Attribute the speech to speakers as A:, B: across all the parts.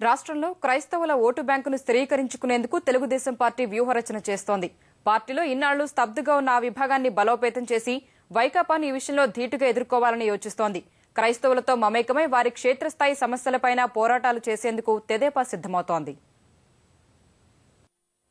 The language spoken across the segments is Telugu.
A: రాష్ట్రంలో క్రైస్తవుల ఓటు బ్యాంకును స్థిరీకరించుకునేందుకు తెలుగుదేశం పార్టీ వ్యూహరచన చేస్తోంది. పార్టీలో ఇన్నాళ్లు స్తబ్దుగా ఉన్న ఆ విభాగాన్ని బలోపేతం చేసి వైకాపాను ఈ విషయంలో ధీటుగా ఎదుర్కోవాలని యోచిస్తోంది. క్రైస్తవులతో మమేకమై వారి క్షేత్రస్థాయి సమస్యలపైన పోరాటాలు చేసేందుకు తెదేపా సిద్ధమవుతోంది.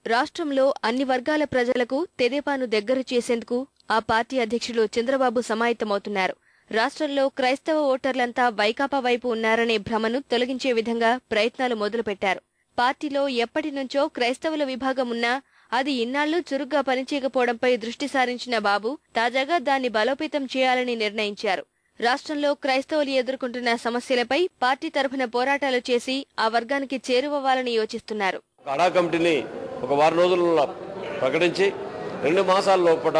B: రాష్ట్రంలో అన్ని వర్గాల ప్రజలకు తెదేపాను దగ్గర చేసేందుకు ఆ పార్టీ అధ్యక్షులు చంద్రబాబు సమాయత్తమవుతున్నారు. రాష్ట్రంలో క్రైస్తవ ఓటర్లంతా వైకాపా వైపు ఉన్నారనే భ్రమను తొలగించే విధంగా ప్రయత్నాలు మొదలుపెట్టారు. పార్టీలో ఎప్పటి నుంచో క్రైస్తవుల విభాగం ఉన్నా అది ఇన్నాళ్లు చురుగ్గా పనిచేయకపోవడంపై దృష్టి సారించిన బాబు తాజాగా దాన్ని బలోపేతం చేయాలని నిర్ణయించారు. రాష్ట్రంలో క్రైస్తవులు ఎదుర్కొంటున్న సమస్యలపై పార్టీ తరఫున పోరాటాలు చేసి ఆ వర్గానికి చేరువవ్వాలని యోచిస్తున్నారు.
C: అడా కమిటీని ఒక వారం రోజుల్లో ప్రకటించి 2 మాసాల లోపల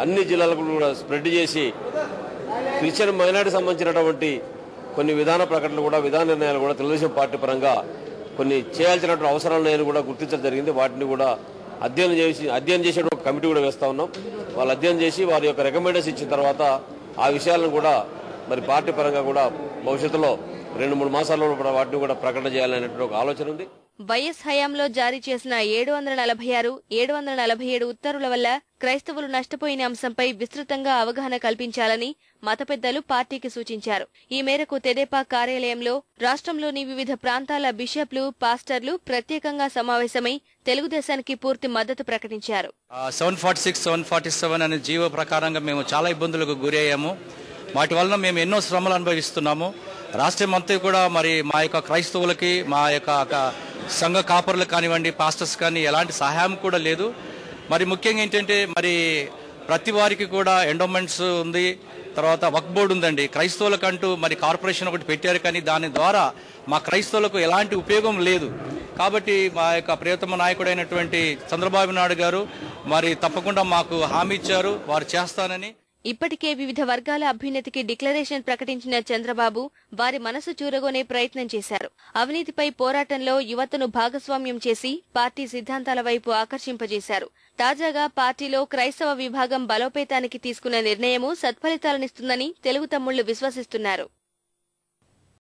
C: అన్ని జిల్లాలకు కూడా స్ప్రెడ్ చేసి క్రిస్టియన్ మైనారిటీ సంబంధించినటువంటి కొన్ని విధాన ప్రకటనలు కూడా విధాన నిర్ణయాలు కూడా తెలుగుదేశం పార్టీ పరంగా కొన్ని చేయాల్సినటువంటి అవసరాలను కూడా గుర్తించడం జరిగింది. వాటిని కూడా అధ్యయనం చేసే ఒక కమిటీ కూడా వేస్తా ఉన్నాం. వాళ్ళు అధ్యయనం చేసి వారి యొక్క రికమెండేషన్ ఇచ్చిన తర్వాత ఆ విషయాలను కూడా మరి పార్టీ పరంగా కూడా భవిష్యత్తులో 2-3 మాసాల్లో కూడా వాటిని కూడా ప్రకటన చేయాలనేటువంటి ఒక ఆలోచన ఉంది.
B: వైఎస్ హయాంలో జారీ చేసిన 746, 747 ఉత్తర్వుల వల్ల క్రైస్తవులు నష్టపోయిన అంశంపై విస్తృతంగా అవగాహన కల్పించాలని మత పెద్దలు పార్టీకి సూచించారు. ఈ మేరకు తెదేపా కార్యాలయంలో రాష్ట్రంలోని వివిధ ప్రాంతాల బిషప్లు, పాస్టర్లు ప్రత్యేకంగా సమావేశమై తెలుగుదేశానికి పూర్తి మద్దతు ప్రకటించారు.
D: 746, 747 అనే జీవో ప్రకారంగా మేము చాలా ఇబ్బందులకు గురయ్యాము. వాటి వలన మేము ఎన్నో శ్రమలు అనుభవిస్తున్నాము. రాష్ట్రం అంతా కూడా మరి మా యొక్క క్రైస్తవులకి, మా యొక్క సంఘ కాపరులకు కానివ్వండి, పాస్టర్స్ కానీ ఎలాంటి సహాయం కూడా లేదు. మరి ముఖ్యంగా ఏంటంటే మరి ప్రతి వారికి కూడా ఎండోమెంట్స్ ఉంది, తర్వాత వక్ఫ్ బోర్డు ఉందండి. క్రైస్తవులకంటూ మరి కార్పొరేషన్ ఒకటి పెట్టారు, కానీ దాని ద్వారా మా క్రైస్తవులకు ఎలాంటి ఉపయోగం లేదు. కాబట్టి మా యొక్క ప్రియతమ నాయకుడైనటువంటి చంద్రబాబు నాయుడు గారు మరి తప్పకుండా మాకు హామీ ఇచ్చారు, వారు చేస్తానని.
B: ఇప్పటికే వివిధ వర్గాల అభ్యున్నతికి డిక్లరేషన్ ప్రకటించిన చంద్రబాబు వారి మనసు చూరగొనే ప్రయత్నం చేశారు. అవినీతిపై పోరాటంలో యువతను భాగస్వామ్యం చేసి పార్టీ సిద్ధాంతాల వైపు ఆకర్షింపజేశారు. తాజాగా పార్టీలో క్రైస్తవ విభాగం బలోపేతానికి తీసుకున్న నిర్ణయము సత్ఫలితాలనిస్తుందని తెలుగు తమ్ముళ్లు విశ్వసిస్తున్నారు.